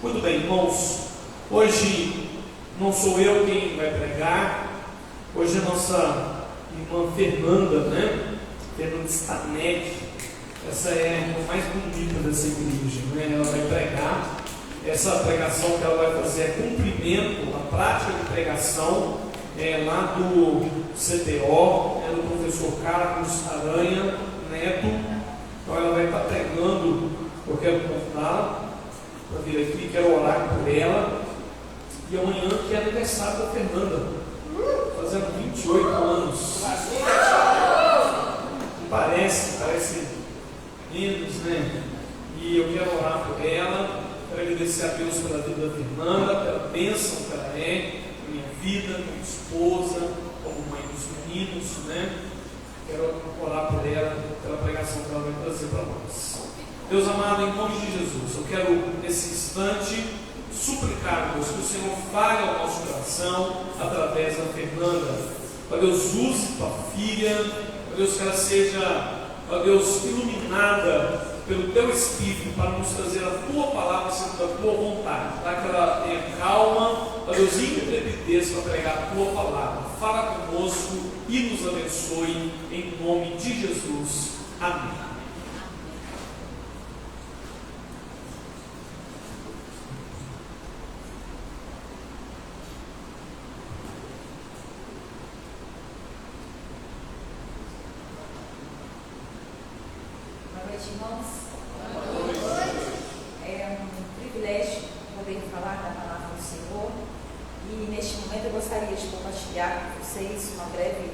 Muito bem, irmãos, hoje não sou eu quem vai pregar, hoje a nossa irmã Fernanda, Fernanda Stanek, essa é a irmã mais bonita dessa igreja, ela vai pregar. Essa pregação que ela vai fazer é cumprimento, a prática de pregação, lá do CTO, do professor Carlos Aranha Neto. Então ela vai estar pregando, eu quero convidá-la para vir aqui, quero orar por ela. E amanhã que é aniversário da Fernanda, fazendo 28 anos. Parece menos, E eu quero orar por ela, quero agradecer a Deus pela vida da Fernanda, pela bênção que ela é, na minha vida, como esposa, como mãe dos meninos, Quero orar por ela, pela pregação que ela vai trazer para nós. Deus amado, em nome de Jesus, eu quero nesse instante suplicar, Deus, que o Senhor fale ao nosso coração através da Fernanda. Ó Deus, use tua filha, ó Deus, que ela seja, ó Deus, iluminada pelo teu Espírito para nos trazer a tua palavra segundo a tua vontade, para que ela tenha calma, ó Deus, e intrepidez para pregar a tua palavra. Fala conosco e nos abençoe em nome de Jesus. Amém. Irmãos, é um privilégio poder falar da palavra do Senhor, e neste momento eu gostaria de compartilhar com vocês uma breve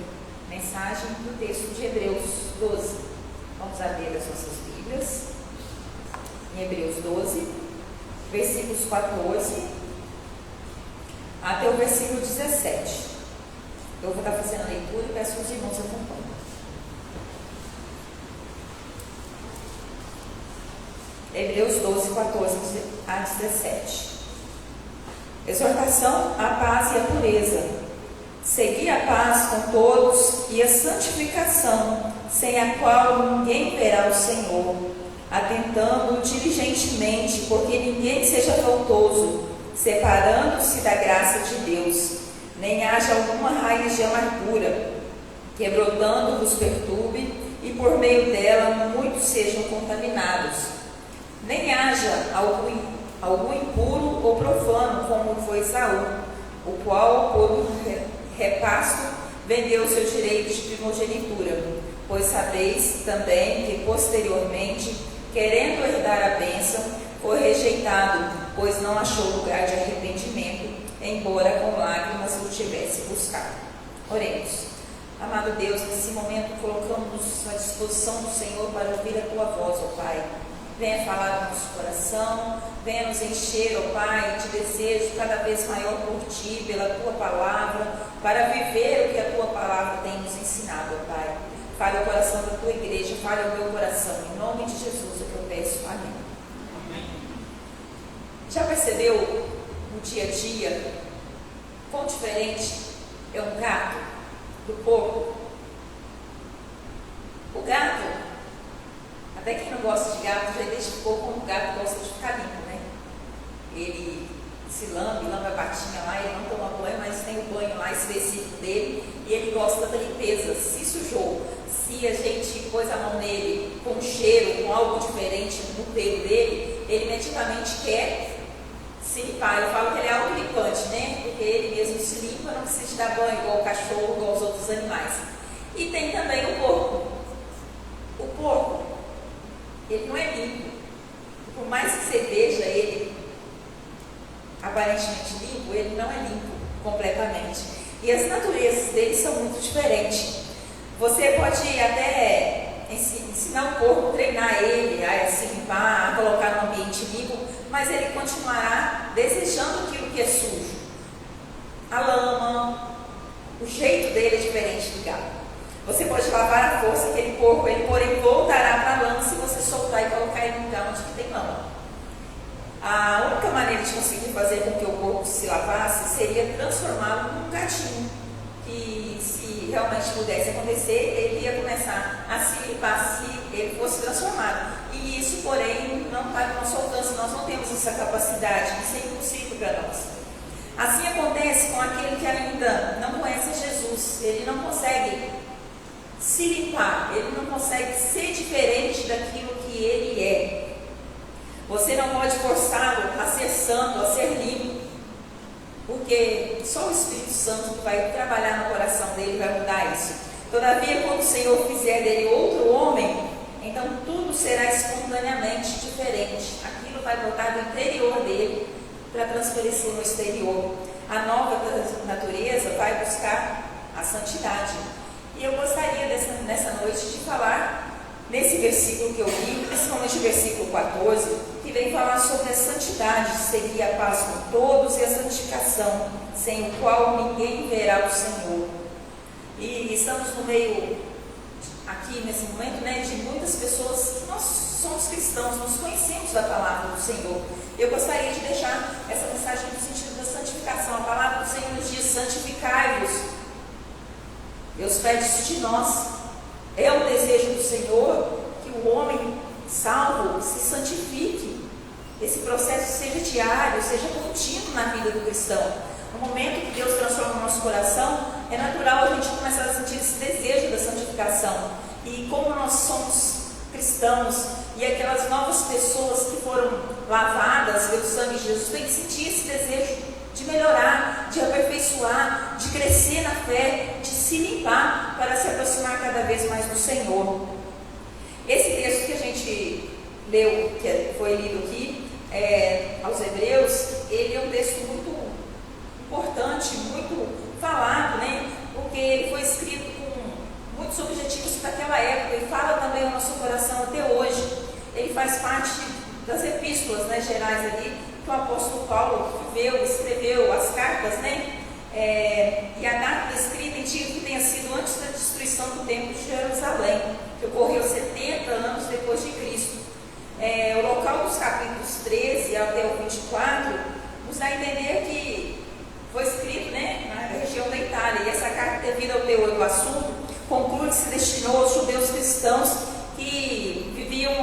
mensagem do texto de Hebreus 12. Vamos abrir as nossas Bíblias em Hebreus 12, versículos 14 até o versículo 17. Eu vou estar fazendo a leitura e peço que os irmãos acompanhem. Hebreus 12, 14 a 17. Exortação à paz e à pureza. Segui a paz com todos e a santificação, sem a qual ninguém verá o Senhor, atentando diligentemente, porque ninguém seja faltoso, separando-se da graça de Deus, nem haja alguma raiz de amargura, que brotando vos perturbe, e por meio dela muitos sejam contaminados. Nem haja algum impuro ou profano, como foi Saul, o qual, por um repasto, vendeu seu direito de primogenitura. Pois sabeis também que, posteriormente, querendo herdar a bênção, foi rejeitado, pois não achou lugar de arrependimento, embora com lágrimas o tivesse buscado. Oremos. Amado Deus, nesse momento colocamos-nos à disposição do Senhor para ouvir a tua voz, ó Pai. Venha falar no nosso coração, venha nos encher, ó Pai, de desejo cada vez maior por Ti, pela Tua Palavra, para viver o que a Tua Palavra tem nos ensinado, ó Pai. Fale o coração da Tua igreja, fale o meu coração, em nome de Jesus é que eu peço, amém. Já percebeu no dia a dia quão diferente é um gato do porco? O gato, até quem não gosta de gato já identificou como o gato gosta de ficar limpo, Ele se lambe a patinha lá, ele não toma banho, mas tem o banho lá específico dele, e ele gosta da limpeza. Se sujou, se a gente pôs a mão nele com um cheiro, com algo diferente no pelo dele, ele imediatamente quer se limpar. Eu falo que ele é autolimpante, Porque ele mesmo se limpa, não precisa de dar banho igual o cachorro, igual os outros animais. E tem também o porco. O porco, ele não é limpo. Por mais que você veja ele aparentemente limpo, ele não é limpo completamente. E as naturezas dele são muito diferentes. Você pode até ensinar o porco, treinar ele a se limpar, a colocar no ambiente limpo, mas ele continuará desejando aquilo que é sujo. A lama, o jeito dele é diferente do gato. Você pode lavar a força aquele porco, ele porém voltará para a lama se você soltar e colocar ele no lugar onde tem lama. A única maneira de conseguir fazer com que o porco se lavasse seria transformá-lo num gatinho, que se realmente pudesse acontecer, ele ia começar a se limpar se ele fosse transformado. E E isso, porém, não está no nosso alcance, nós não temos essa capacidade, isso é impossível para nós. Assim acontece com aquele que ainda não conhece Jesus, ele não consegue se limpar, ele não consegue ser diferente daquilo que ele é. Você não pode forçá-lo a ser santo, a ser limpo, porque só o Espírito Santo que vai trabalhar no coração dele vai mudar isso. Todavia, quando o Senhor fizer dele outro homem, então tudo será espontaneamente diferente. Aquilo vai brotar do interior dele para transparecer no exterior. A nova natureza vai buscar a santidade. E eu gostaria nessa noite de falar nesse versículo que eu li, principalmente o versículo 14, que vem falar sobre a santidade, seguir a paz com todos e a santificação, sem o qual ninguém verá o Senhor. E estamos no meio, aqui nesse momento, de muitas pessoas que nós somos cristãos, nós conhecemos a palavra do Senhor. Eu gostaria de deixar essa mensagem no sentido da santificação. A palavra do Senhor nos diz: santificai-vos. Deus pede isso de nós. É o desejo do Senhor que o homem salvo se santifique. Esse processo seja diário, seja contínuo na vida do cristão. No momento que Deus transforma o nosso coração, é natural a gente começar a sentir esse desejo da santificação. E como nós somos cristãos e aquelas novas pessoas que foram lavadas pelo sangue de Jesus, tem que sentir esse desejo de melhorar, de aperfeiçoar, de crescer na fé, de se limpar para se aproximar cada vez mais do Senhor. Esse texto que a gente leu, que foi lido aqui, aos Hebreus, ele é um texto muito importante, muito falado, porque ele foi escrito com muitos objetivos para aquela época e fala também ao nosso coração até hoje. Ele faz parte das epístolas gerais ali, que o apóstolo Paulo viveu, escreveu as cartas, e a data da escrita indica que tenha sido antes da destruição do templo de Jerusalém, que ocorreu 70 anos depois de Cristo. O local dos capítulos 13 até o 24 nos dá a entender que foi escrito na região da Itália, e essa carta, devido ao teor do assunto, conclui que se destinou aos judeus cristãos que viviam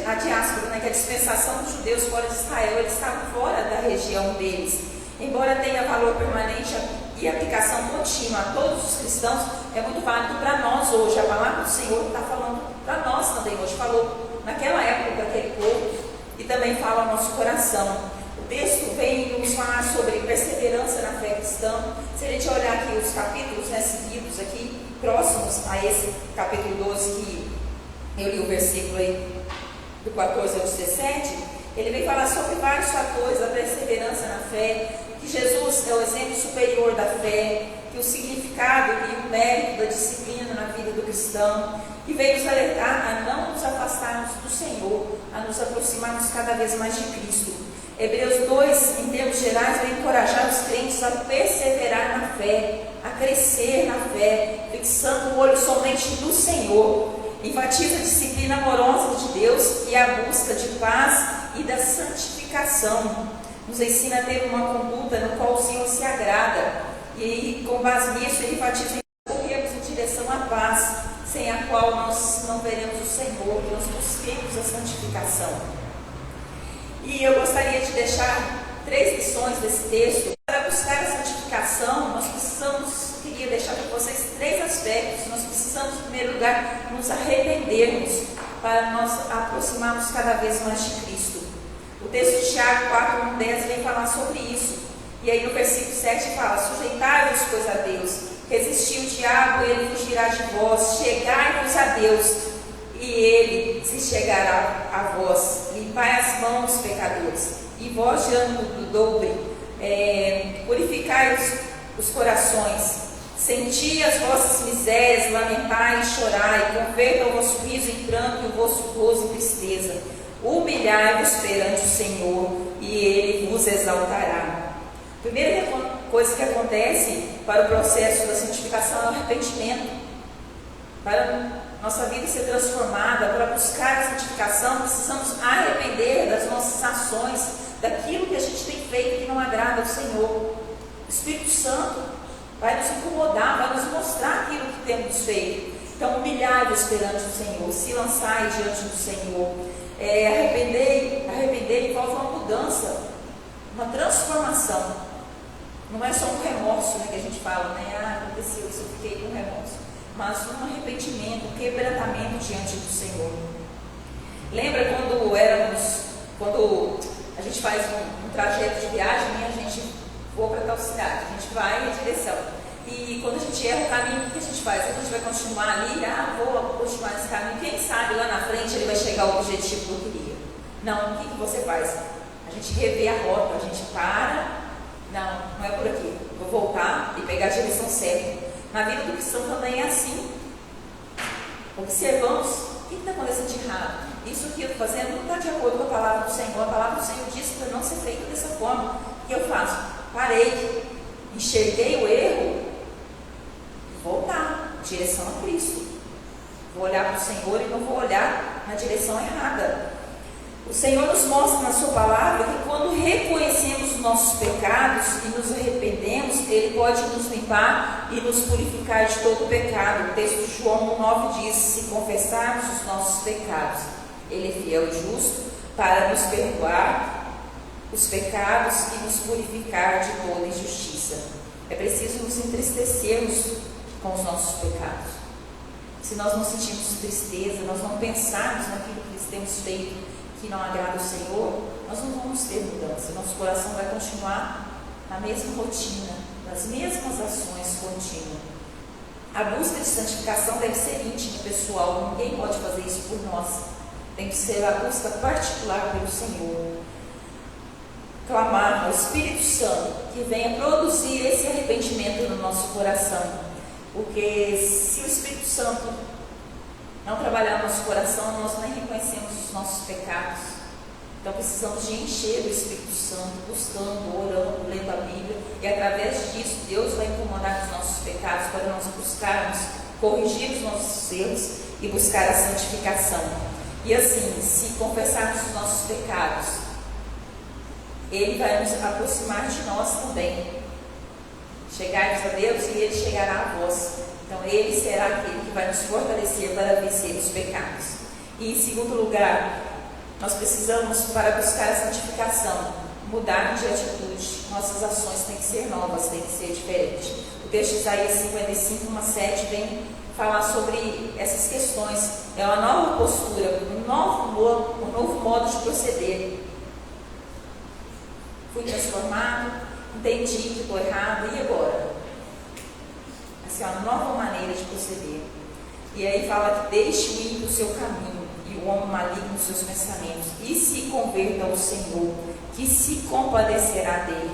a diáspora, que a dispensação dos judeus fora de Israel, eles estavam fora da região deles. Embora tenha valor permanente e aplicação contínua a todos os cristãos, é muito válido para nós hoje. A palavra do Senhor está falando para nós também hoje, falou naquela época daquele povo e também fala ao nosso coração. O texto vem nos falar sobre perseverança na fé cristã. Se a gente olhar aqui os capítulos seguidos aqui, próximos a esse capítulo 12, que eu li o versículo aí do 14 ao 17, ele vem falar sobre vários fatores da perseverança na fé, que Jesus é o exemplo superior da fé, que o significado e o mérito da disciplina na vida do cristão, e veio nos alertar a não nos afastarmos do Senhor, a nos aproximarmos cada vez mais de Cristo. Hebreus 2, em termos gerais, vai encorajar os crentes a perseverar na fé, a crescer na fé, fixando o olho somente no Senhor. Enfatiza a disciplina amorosa de Deus e a busca de paz e da santificação. Nos ensina a ter uma conduta no qual o Senhor se agrada. E com base nisso, ele enfatiza que corremos em direção à paz, sem a qual nós não veremos o Senhor, nós busquemos a santificação. E eu gostaria de deixar 3 lições desse texto. Para buscar a santificação, nós queria deixar para vocês 3 aspectos. Nós precisamos, em primeiro lugar, nos arrependermos para nós aproximarmos cada vez mais de Cristo. O texto de Tiago 4:10 vem falar sobre isso. E aí no versículo 7 fala: sujeitai-vos, pois, a Deus, resisti o diabo, ele fugirá de vós, chegai-vos a Deus, e ele se chegará a vós. Limpai as mãos, pecadores, e vós de ânimo dobre, purificai os corações, senti as vossas misérias, lamentai e chorai, converta o vosso riso em pranto e o vosso gozo em tristeza, humilhai-vos perante o Senhor, e ele vos exaltará. A primeira coisa que acontece para o processo da santificação é o arrependimento. Para nossa vida ser transformada, para buscar a santificação, precisamos arrepender das nossas ações, daquilo que a gente tem feito que não agrada ao Senhor. O Espírito Santo vai nos incomodar, vai nos mostrar aquilo que temos feito. Então, humilhai-vos perante o Senhor, se lançai diante do Senhor. Arrepender envolve uma mudança, uma transformação. Não é só um remorso, né, que a gente fala, né? Aconteceu isso, eu fiquei com remorso. Mas um arrependimento, um quebrantamento diante do Senhor. Lembra quando a gente faz um trajeto de viagem e a gente voa para tal cidade, a gente vai em direção. E quando a gente erra o caminho, o que a gente faz? A gente vai continuar ali, vou continuar nesse caminho. Quem sabe lá na frente ele vai chegar ao objetivo que eu queria. Não, o que você faz? A gente revê a rota, a gente para. Não é por aqui. Vou voltar e pegar a direção certa. Na vida do cristão também é assim. Observamos o que está acontecendo de errado. Isso que eu estou fazendo não está de acordo com a palavra do Senhor. A palavra do Senhor diz para não ser feito dessa forma. O que eu faço? Parei, enxerguei o erro, voltar em direção a Cristo. Vou olhar para o Senhor e não vou olhar na direção errada. O Senhor nos mostra na sua palavra que quando reconhecemos os nossos pecados e nos arrependemos, Ele pode nos limpar e nos purificar de todo pecado. O texto de João 9 diz: se confessarmos os nossos pecados, Ele é fiel e justo para nos perdoar os pecados e nos purificar de toda injustiça. É preciso nos entristecermos com os nossos pecados. Se nós não sentirmos tristeza, nós não pensarmos naquilo que temos feito que não agrada o Senhor, nós não vamos ter mudança. Nosso coração vai continuar na mesma rotina, nas mesmas ações contínuas. A busca de santificação deve ser íntima e pessoal. Ninguém pode fazer isso por nós. Tem que ser a busca particular pelo Senhor. Clamar ao Espírito Santo que venha produzir esse arrependimento no nosso coração. Porque se o Espírito Santo não trabalhar no nosso coração, nós nem reconhecemos os nossos pecados. Então precisamos de encher o Espírito Santo, buscando, orando, lendo a Bíblia, e através disso Deus vai incomodar os nossos pecados para nós buscarmos corrigir os nossos erros e buscar a santificação. E assim, se confessarmos os nossos pecados, Ele vai nos aproximar de nós também. Chegai-vos a Deus e Ele chegará a vós. Então Ele será aquele que vai nos fortalecer para vencer os pecados. E em segundo lugar, nós precisamos, para buscar a santificação, mudar de atitude. Nossas ações têm que ser novas, têm que ser diferentes. O texto de Isaías 55, 1:7 vem falar sobre essas questões. É uma nova postura, um novo modo de proceder. Fui transformado, entendi que estou errado, e agora? Assim, uma nova maneira de proceder. E aí fala que deixe o ímpio o seu caminho e o homem maligno os seus pensamentos, e se converta ao Senhor, que se compadecerá dele.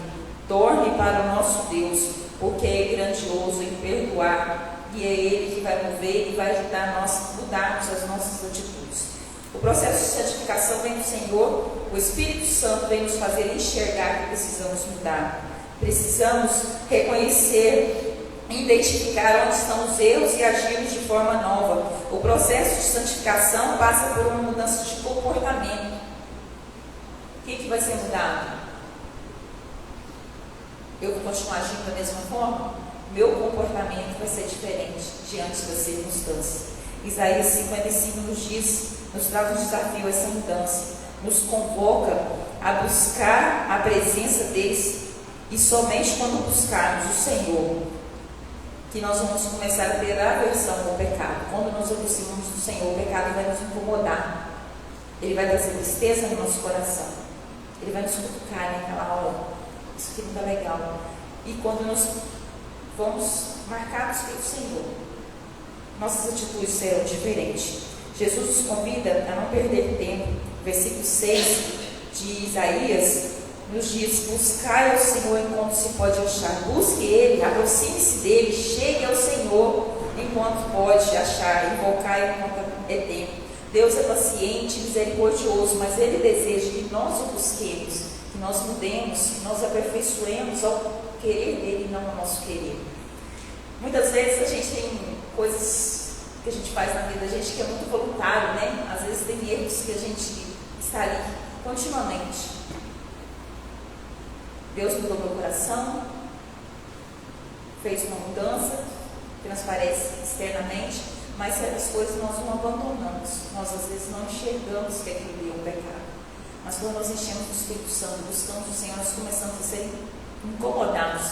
Torne para o nosso Deus, porque é grandioso em perdoar, e é Ele que vai mover e vai ajudar nós a mudarmos as nossas atitudes. O processo de santificação vem do Senhor. O Espírito Santo vem nos fazer enxergar que precisamos mudar. Precisamos reconhecer, identificar onde estão os erros e agirmos de forma nova. O processo de santificação passa por uma mudança de comportamento. O que vai ser mudado? Eu vou continuar agindo da mesma forma? Meu comportamento vai ser diferente diante das circunstâncias. Isaías 55 nos traz um desafio, essa mudança. Nos convoca a buscar a presença deles, e somente quando buscarmos o Senhor que nós vamos começar a ter aversão ao pecado. Quando nos aproximamos do Senhor, o pecado vai nos incomodar. Ele vai trazer tristeza no nosso coração. Ele vai nos cutucar naquela hora. Isso aqui não está legal. E quando nós vamos marcados pelo Senhor, nossas atitudes serão diferentes. Jesus nos convida a não perder tempo. Versículo 6 de Isaías nos diz: buscai ao Senhor enquanto se pode achar. Busque Ele, aproxime-se dEle, chegue ao Senhor enquanto pode achar, invocai enquanto é tempo. Deus é paciente, misericordioso, mas Ele deseja que nós o busquemos, que nós mudemos, que nós aperfeiçoemos ao querer dEle e não ao nosso querer. Muitas vezes a gente tem coisas que a gente faz na vida, a gente que é muito voluntário, né? Às vezes tem erros que a gente está ali continuamente. Deus mudou meu coração, fez uma mudança, transparece externamente, mas certas coisas nós não abandonamos, nós às vezes não enxergamos que aquilo é um pecado. Mas quando nós enchemos do Espírito Santo, buscamos o Senhor, nós começamos a ser incomodados.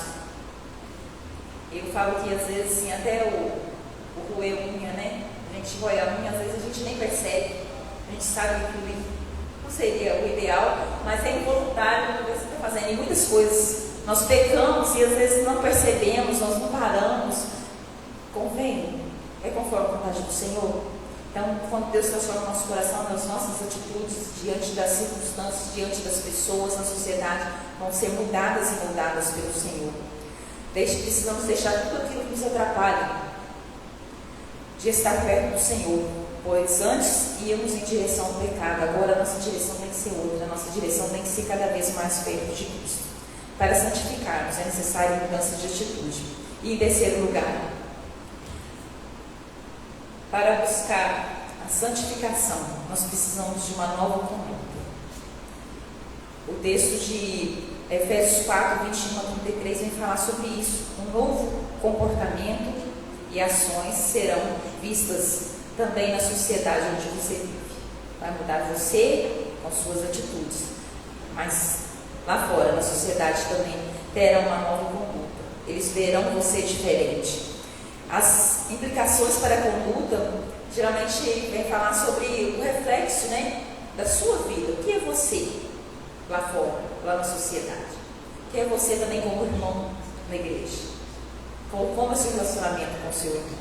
Eu falo que às vezes assim, até o roer unha, né? A gente rói a unha, às vezes a gente nem percebe, a gente sabe que não seria o ideal, mas é involuntário o que você está fazendo. E muitas coisas nós pecamos e às vezes não percebemos, nós não paramos. Convém? É conforme a vontade do Senhor? Então, quando Deus transforma o nosso coração, as nossas atitudes diante das circunstâncias, diante das pessoas, na sociedade, vão ser mudadas e moldadas pelo Senhor. Precisamos deixar tudo aquilo que nos atrapalha de estar perto do Senhor, pois antes íamos em direção ao pecado, agora a nossa direção tem que ser outra, a nossa direção tem que ser cada vez mais perto de Cristo. Para santificarmos é necessária mudança de atitude. E em terceiro lugar, para buscar a santificação, nós precisamos de uma nova conduta. O texto de Efésios 4, 21 a 33 vem falar sobre isso. Um novo comportamento e ações serão vistas também na sociedade onde você vive. Vai mudar você com suas atitudes, mas lá fora, na sociedade também terão uma nova conduta. Eles verão você diferente. As implicações para a conduta geralmente vem falar sobre o reflexo, né, da sua vida. O que é você lá fora, lá na sociedade? O que é você também como irmão na igreja? Como é o seu relacionamento com o seu irmão?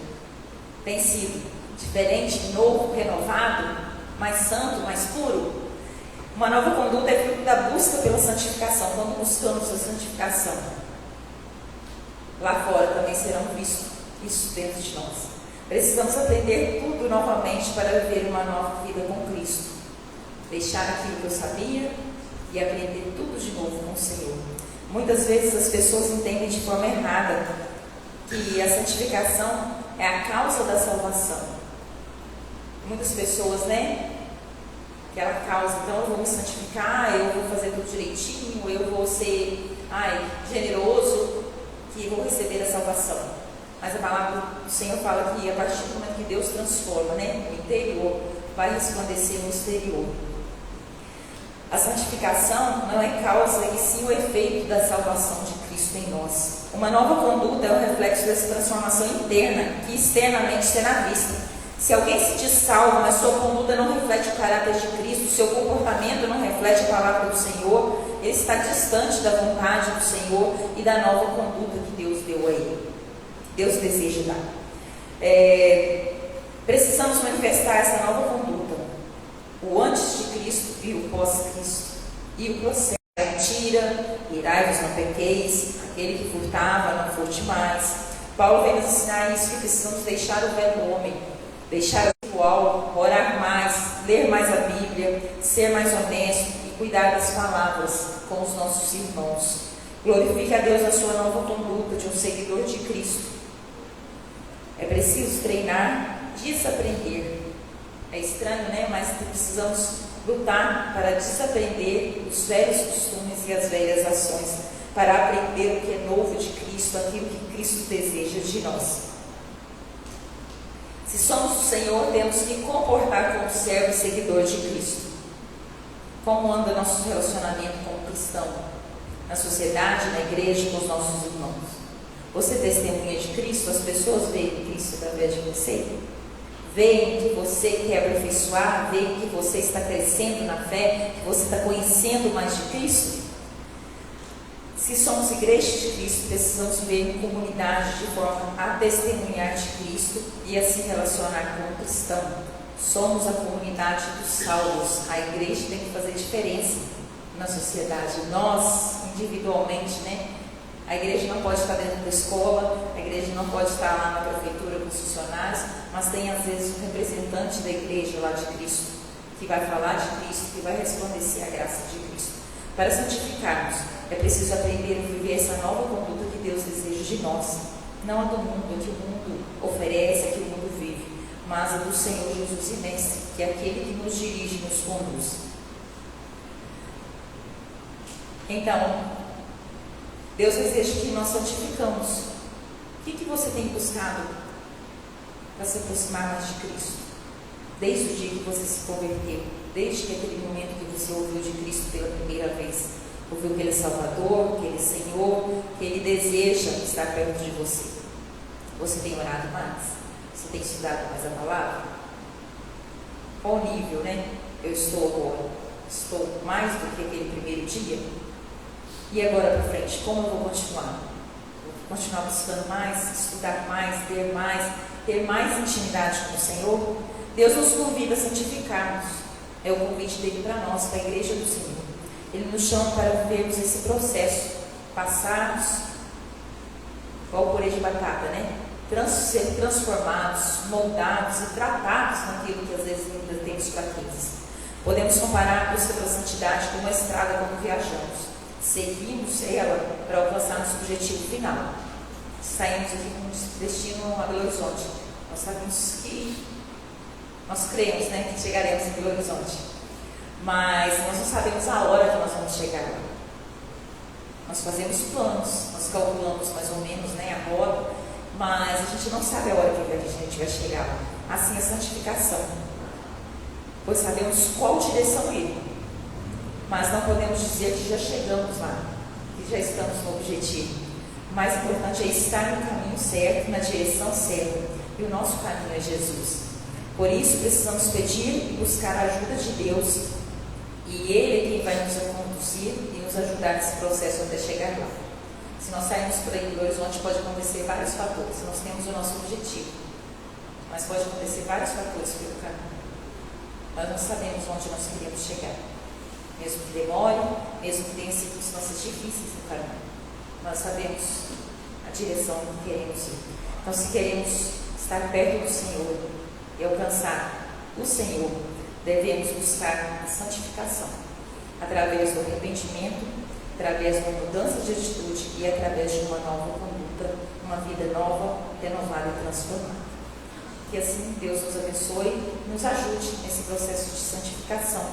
Tem sido diferente, novo, renovado, mais santo, mais puro? Uma nova conduta é fruto da busca pela santificação. Quando buscamos a santificação, lá fora também serão vistos isso dentro de nós. Precisamos aprender tudo novamente para viver uma nova vida com Cristo. Deixar aquilo que eu sabia e aprender tudo de novo com o Senhor. Muitas vezes as pessoas entendem de forma errada que a santificação é a causa da salvação. Muitas pessoas, né? Aquela causa, então eu vou me santificar, eu vou fazer tudo direitinho, eu vou ser generoso, que vou receber a salvação. Mas a palavra do Senhor fala que a partir do momento que Deus transforma, né, o interior, vai resplandecer no exterior. A santificação não é causa e sim o efeito da salvação de Cristo em nós. Uma nova conduta é o reflexo dessa transformação interna que externamente será vista. Se alguém se diz salvo, mas sua conduta não reflete o caráter de Cristo, seu comportamento não reflete a palavra do Senhor, ele está distante da vontade do Senhor e da nova conduta que Deus deu a ele. Deus deseja dar. Precisamos manifestar essa nova conduta. O antes de Cristo e o pós-Cristo. E o processo. Tira, irai-vos, não pequeis. Aquele que furtava, não furte mais. Paulo vem nos ensinar isso, que precisamos deixar o velho homem. Deixar o ritual, orar mais, ler mais a Bíblia, ser mais honesto e cuidar das palavras com os nossos irmãos. Glorifique a Deus na sua nova conduta de um seguidor de Cristo. É preciso treinar, desaprender. É estranho, né? Mas precisamos lutar para desaprender os velhos costumes e as velhas ações, para aprender o que é novo de Cristo, aquilo que Cristo deseja de nós. Se somos do Senhor, temos que comportar como servo e seguidor de Cristo. Como anda nosso relacionamento com o cristão? Na sociedade, na igreja, com os nossos irmãos? Você testemunha de Cristo? As pessoas veem Cristo através de você? Veem que você quer aperfeiçoar? Veem que você está crescendo na fé? Que você está conhecendo mais de Cristo? Se somos igreja de Cristo, precisamos viver em comunidade de forma a testemunhar de Cristo e a se relacionar com o cristão. Somos a comunidade dos salvos. A igreja tem que fazer diferença na sociedade. Nós, individualmente, né? A igreja não pode estar dentro da escola, a igreja não pode estar lá na prefeitura com os funcionários, mas tem às vezes um representante da igreja lá de Cristo, que vai falar de Cristo, que vai resplandecer a graça de Cristo. Para santificarmos, é preciso aprender a viver essa nova conduta que Deus deseja de nós. Não a do mundo, a que o mundo oferece, a que o mundo vive, mas a do Senhor Jesus e Mestre, que é aquele que nos dirige e nos conduz. Então, Deus deseja que nós santificamos. O que você tem buscado para se aproximar mais de Cristo. Desde o dia que você se converteu, desde aquele momento que você ouviu de Cristo pela primeira vez, ouviu que Ele é Salvador, que Ele é Senhor, que Ele deseja estar perto de você. Você tem orado mais? Você tem estudado mais a palavra? Qual nível, né? Eu estou agora? Estou mais do que aquele primeiro dia? E agora para frente, como eu vou continuar? Vou continuar buscando mais, estudar mais, ter mais intimidade com o Senhor? Deus nos convida a santificarmos. É o convite dele para nós, para a igreja do Senhor. Ele nos chama para vivermos esse processo, passarmos, igual o purê de batata, né? Ser transformados, moldados e tratados naquilo que às vezes ainda temos fraquezas. Podemos comparar a busca pela santidade com uma estrada quando viajamos. Seguimos ela para alcançar nosso objetivo final. Saímos aqui com um destino a Belo Horizonte. Nós sabemos que nós cremos, né, que chegaremos em Belo Horizonte. Mas nós não sabemos a hora que nós vamos chegar lá. Nós fazemos planos, nós calculamos mais ou menos, né, a rota, mas a gente não sabe a hora que a gente vai chegar lá. Assim a santificação. Pois sabemos qual direção ir, mas não podemos dizer que já chegamos lá, que já estamos no objetivo. O mais importante é estar no caminho certo, na direção certa, e o nosso caminho é Jesus. Por isso precisamos pedir e buscar a ajuda de Deus, e Ele é quem vai nos conduzir e nos ajudar nesse processo até chegar lá. Se nós sairmos por aí do horizonte, pode acontecer vários fatores. Nós temos o nosso objetivo, mas pode acontecer vários fatores pelo caminho. Nós não sabemos onde nós queremos chegar, mesmo que demore, mesmo que tenha circunstâncias difíceis no caminho. Nós sabemos a direção que queremos ir. Então, se queremos estar perto do Senhor e alcançar o Senhor, devemos buscar a santificação através do arrependimento, através de uma mudança de atitude e através de uma nova conduta, uma vida nova, renovada e transformada. Que assim Deus nos abençoe e nos ajude nesse processo de santificação.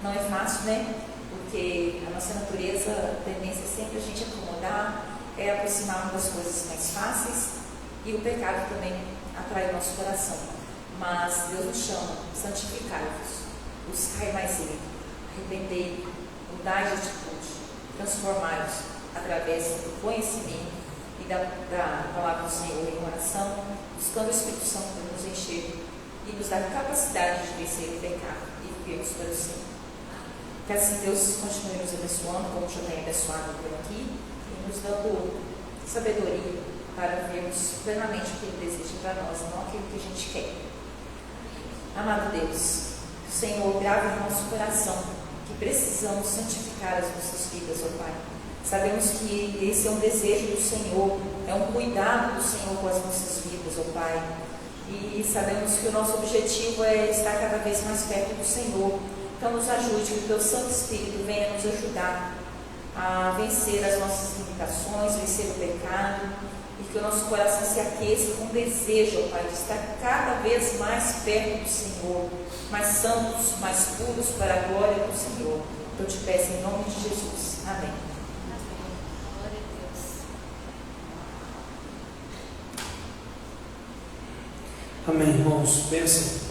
Não é fácil, né? Porque a nossa natureza, a tendência é sempre a gente acomodar, é aproximar das coisas mais fáceis, e o pecado também atrai o nosso coração. Mas Deus nos chama, santificai-vos, buscai mais Ele, arrependei, mudai de atitude, transformai-vos através do conhecimento e da palavra do Senhor em oração, buscando o Espírito Santo para nos encher e nos dar capacidade de vencer o pecado e vivermos para o Senhor. Que assim Deus continue nos abençoando, como já tem abençoado por aqui, e nos dando sabedoria para vivermos plenamente o que Ele deseja para nós, não aquilo que a gente quer. Amado Deus, que o Senhor grave no nosso coração que precisamos santificar as nossas vidas, ó Pai. Sabemos que esse é um desejo do Senhor, é um cuidado do Senhor com as nossas vidas, ó Pai. E sabemos que o nosso objetivo é estar cada vez mais perto do Senhor. Então nos ajude, que o Teu Santo Espírito venha nos ajudar a vencer as nossas limitações, vencer o pecado, e que o nosso coração se aqueça com desejo, ó Pai, de estar cada vez mais perto do Senhor, mais santos, mais puros para a glória do Senhor. Eu te peço em nome de Jesus. Amém. Amém, irmãos. Bênção.